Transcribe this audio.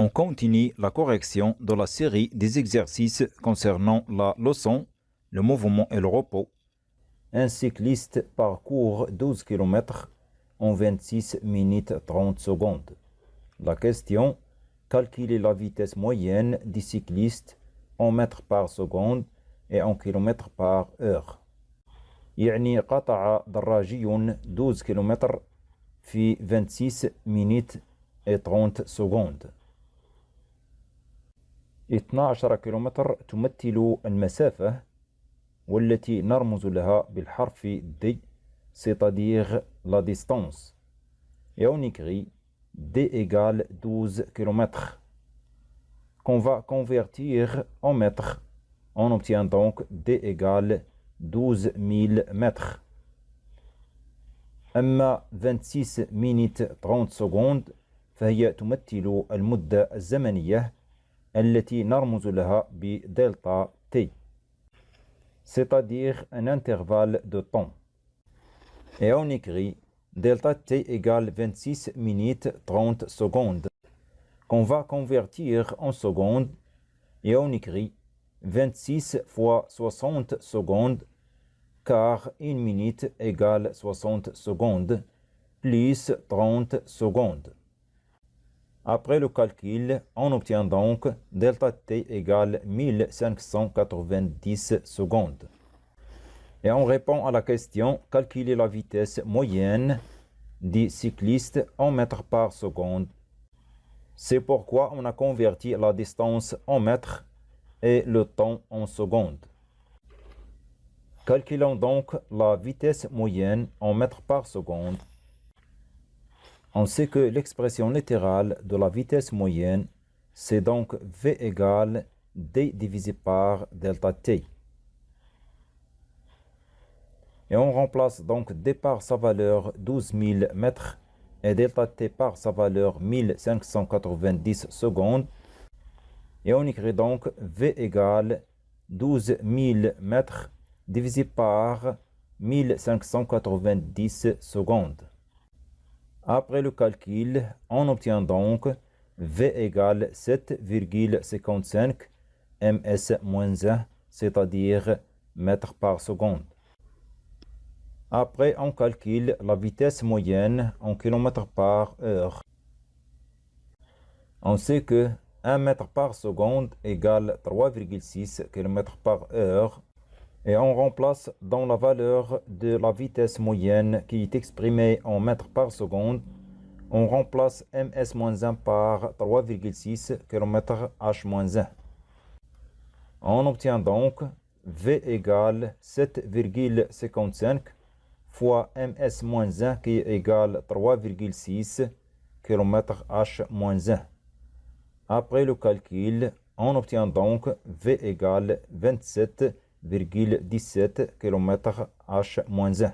On continue la correction de la série des exercices concernant la leçon, le mouvement et le repos. Un cycliste parcourt 12 km en 26 minutes 30 secondes. La question, calculer la vitesse moyenne du cycliste en mètres par seconde et en kilomètres par heure. يعني قطع دراجي 12 كيلومتر في 26 minutes et 30 secondes. 12 كيلومتر تمثل المسافة والتي نرمز لها بالحرف D, c'est-à-dire la distance. Et on écrit D égale 12 km. Qu'on va convertir en mètres. On obtient donc D égale 12 000 mètres. أما 26 minutes 30 secondes فهي تمثل المدة الزمنية التي نرمز لها بدلتا T, c'est-à-dire un intervalle de temps. Et on écrit delta T égale 26 minutes 30 secondes, qu'on va convertir en secondes, et on écrit 26 fois 60 secondes, car une minute égale 60 secondes, plus 30 secondes. Après le calcul, on obtient donc delta T égale 1590 secondes. Et on répond à la question, calculer la vitesse moyenne du cycliste en mètres par seconde. C'est pourquoi on a converti la distance en mètres et le temps en secondes. Calculons donc la vitesse moyenne en mètres par seconde. On sait que l'expression littérale de la vitesse moyenne, c'est donc V égale D divisé par delta T. Et on remplace donc D par sa valeur 12 000 mètres et delta T par sa valeur 1590 secondes. Et on écrit donc V égale 12 000 mètres divisé par 1590 secondes. Après le calcul, on obtient donc V égale 7,55 ms-1, c'est-à-dire mètres par seconde. Après, on calcule la vitesse moyenne en km par heure. On sait que 1 mètre par seconde égale 3,6 km par heure. Et on remplace dans la valeur de la vitesse moyenne qui est exprimée en mètres par seconde, on remplace ms-1 par 3,6 km h-1. On obtient donc V égale 7,55 fois ms-1 qui égale 3,6 km h-1. Après le calcul, on obtient donc V égale 27,17 km h-1.